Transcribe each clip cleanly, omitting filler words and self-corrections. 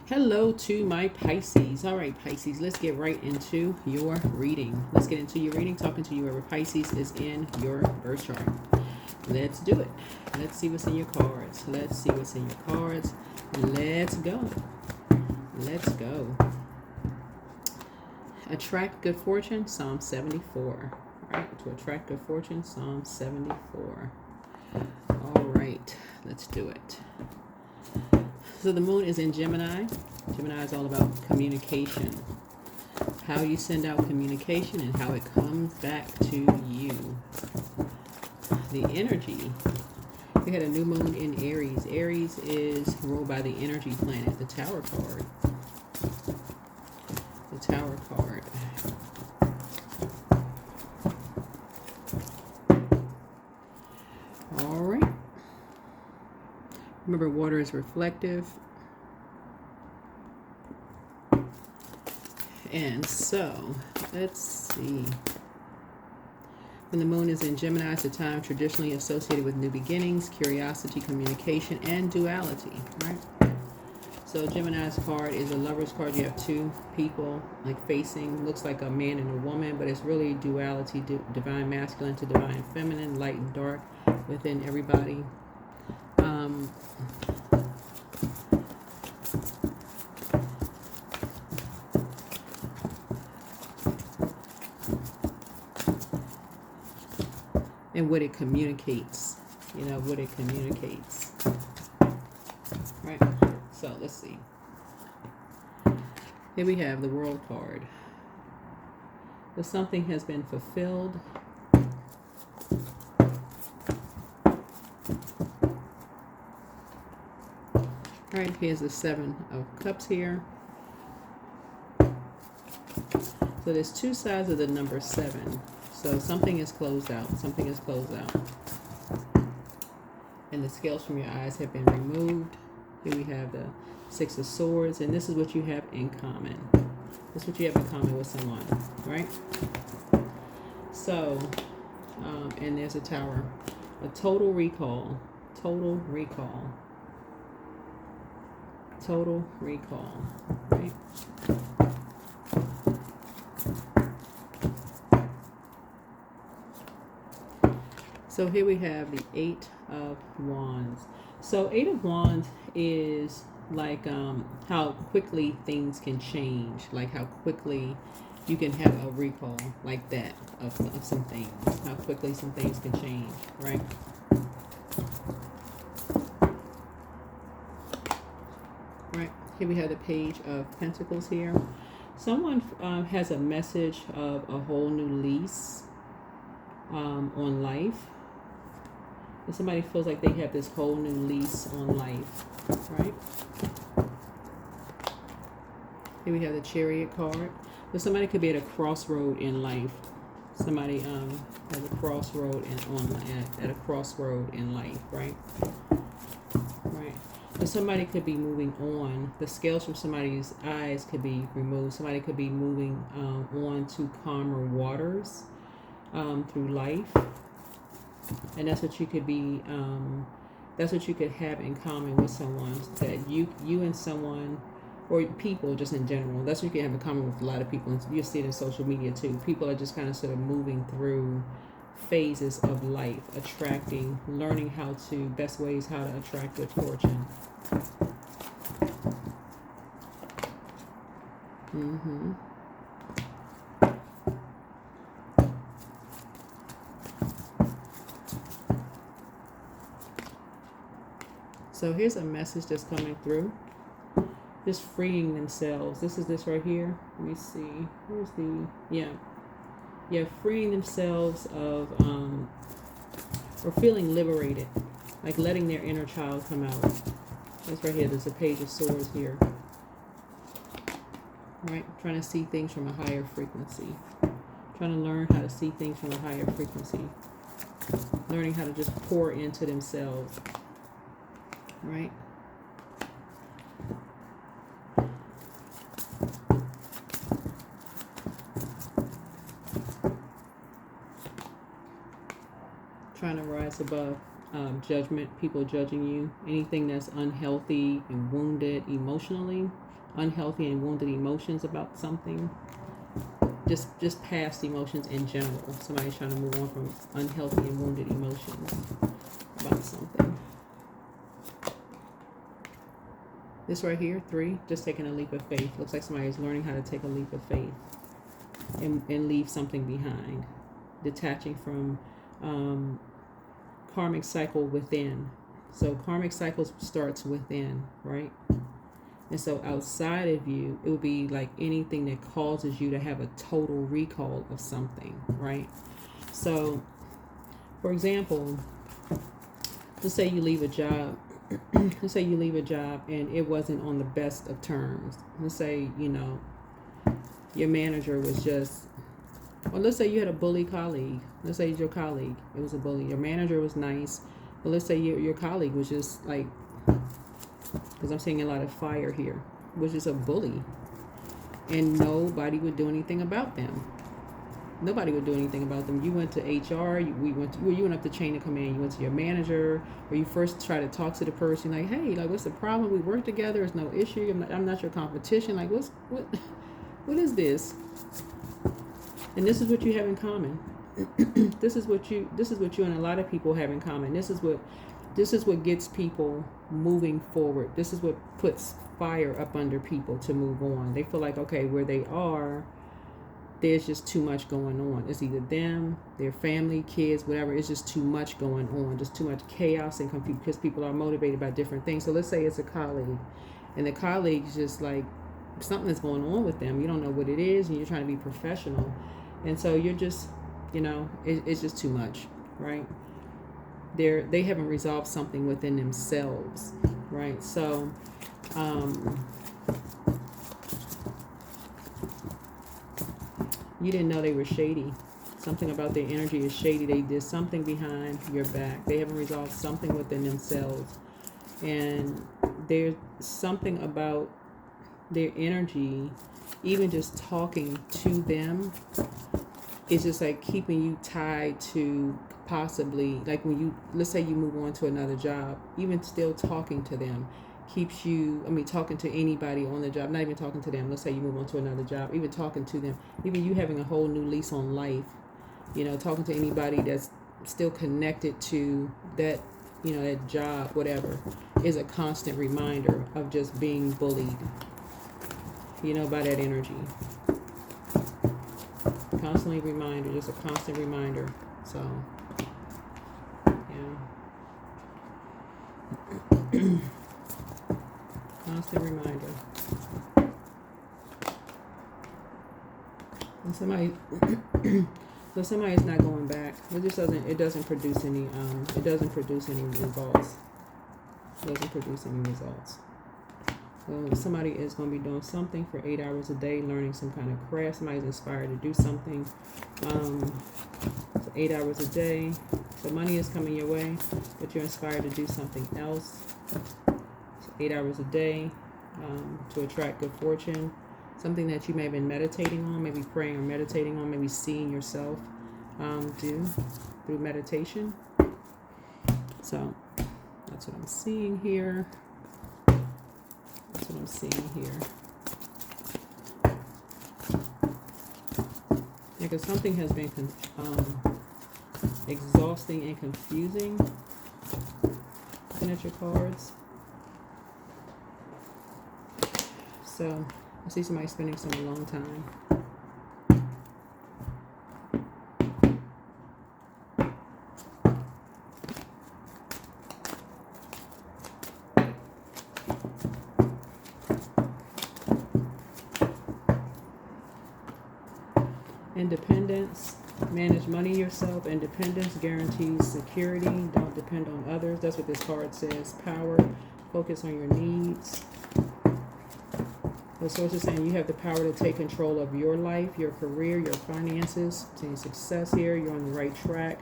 Hello to my Pisces. All right, Pisces, let's get right into your reading. Let's get into your reading, talking to you wherever Pisces is in your birth chart. Let's do it. Let's see what's in your cards. Let's see what's in your cards. Let's go. Let's go. Attract good fortune, Psalm 74. All right, to attract good fortune, Psalm 74. All right, let's do it. So the moon is in Gemini. Gemini is all about communication. How you send out communication and how it comes back to you. The energy. We had a new moon in Aries. Aries is ruled by the energy planet, the Tower card. The Tower card. All right. Remember, water is reflective. And so, let's see. When the moon is in Gemini, it's a time traditionally associated with new beginnings, curiosity, communication, and duality, right? So Gemini's card is a lover's card. You have two people like facing, looks like a man and a woman, but it's really duality, divine masculine to divine feminine, light and dark within everybody. And what it communicates, what it communicates, right? So let's see. Here we have the World card. If something has been fulfilled, right? Here's the Seven of Cups here. So there's two sides of the number 7. So something is closed out. Something is closed out. And the scales from your eyes have been removed. Here we have the Six of Swords. And this is what you have in common. This is what you have in common with someone, right? So, and there's a Tower. A total recall. Total recall. Total recall, right? So here we have the Eight of Wands. So Eight of Wands is like how quickly things can change, like how quickly you can have a recall like that of some things, how quickly some things can change, right? Right, here we have the Page of Pentacles here. Someone has a message of a whole new lease on life. If somebody feels like they have this whole new lease on life, right? Here we have the Chariot card. But somebody could be at a crossroad in life. Somebody at a crossroad at a crossroad in life, right? Right. But somebody could be moving on. The scales from somebody's eyes could be removed. Somebody could be moving on to calmer waters through life. And that's what you could be, that's what you could have in common with someone, that you and someone, or people just in general, that's what you can have in common with a lot of people. And you see it in social media too. People are just kind of sort of moving through phases of life, attracting, learning how to, best ways how to attract good fortune. So here's a message that's coming through. Just freeing themselves. This is this right here. Let me see. Where's the, yeah, freeing themselves of, or feeling liberated. Like letting their inner child come out. That's right here. There's a Page of Swords here. Right? Trying to see things from a higher frequency. Trying to learn how to see things from a higher frequency. Learning how to just pour into themselves. Right? Trying to rise above judgment, people judging you, anything that's unhealthy and wounded emotionally, unhealthy and wounded emotions about something, just past emotions in general. Somebody's trying to move on from unhealthy and wounded emotions about something. This right here, 3, just taking a leap of faith. Looks like somebody's learning how to take a leap of faith and leave something behind. Detaching from karmic cycle within. So karmic cycle starts within, right? And so outside of you, it would be like anything that causes you to have a total recall of something, right? So, for example, let's say you leave a job. Let's say you leave a job and it wasn't on the best of terms. Let's say, you know, your manager was just, or let's say you had a bully colleague. Let's say your colleague, it was a bully. Your manager was nice, but let's say your colleague was just like, because I'm seeing a lot of fire here, was just a bully, and nobody would do anything about them. Nobody would do anything about them. You went to HR, you went up the chain of command. You went to your manager, or you first try to talk to the person, like, hey, like, what's the problem? We work together. There's no issue. I'm not your competition. Like, what is this? And this is what you have in common. This is what you and a lot of people have in common. This is what gets people moving forward. This is what puts fire up under people to move on. They feel like, okay, where they are, there's just too much going on. It's either them, their family, kids, whatever. It's just too much going on. Just too much chaos and confusion because people are motivated by different things. So let's say it's a colleague, and the colleague's just like, something is going on with them. You don't know what it is, and you're trying to be professional. And so you're just, you know, it's just too much, right? They haven't resolved something within themselves, right? So, you didn't know they were shady. Something about their energy is shady. They did something behind your back. They haven't resolved something within themselves. And there's something about their energy, even just talking to them, is just like keeping you tied to possibly, like when you, let's say you move on to another job, even still talking to them keeps you, talking to anybody on the job, not even talking to them. Let's say you move on to another job, even talking to them, even you having a whole new lease on life, you know, talking to anybody that's still connected to that, you know, that job, whatever, is a constant reminder of just being bullied, you know, by that energy. Constantly reminder, just a constant reminder. So, yeah. Constant reminder. And somebody, so somebody's not going back. It doesn't produce any results. It doesn't produce any results. So somebody is going to be doing something for 8 hours a day, learning some kind of craft. Somebody's inspired to do something. So 8 hours a day. So money is coming your way, but you're inspired to do something else. So 8 hours a day to attract good fortune. Something that you may have been meditating on, maybe praying or meditating on, maybe seeing yourself do through meditation. So that's what I'm seeing here. That's what I'm seeing here. Yeah, because something has been exhausting and confusing. Looking at your cards. So I see somebody spending some alone time. Independence, manage money yourself. Independence guarantees security. Don't depend on others. That's what this card says. Power, focus on your needs. The source is saying you have the power to take control of your life, your career, your finances. Seeing success here. You're on the right track.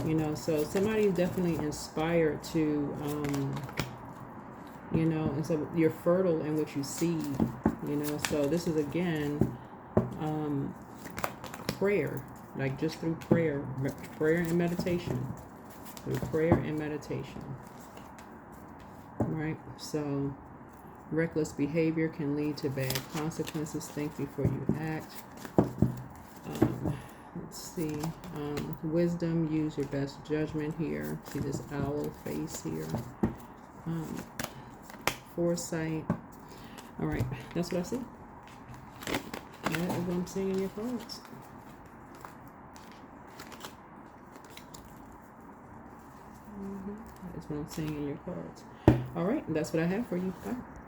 You know, so somebody is definitely inspired to, you know, and so you're fertile in what you seed. You know, so this is again, prayer, like just through prayer and meditation. through prayer and meditation. Right? So, reckless behavior can lead to bad consequences. Think before you act. Let's see. Wisdom, use your best judgment here. See this owl face here. Foresight. All right, that's what I see. That is what I'm seeing in your cards. That's what I'm seeing in your cards. All right, that's what I have for you. Bye.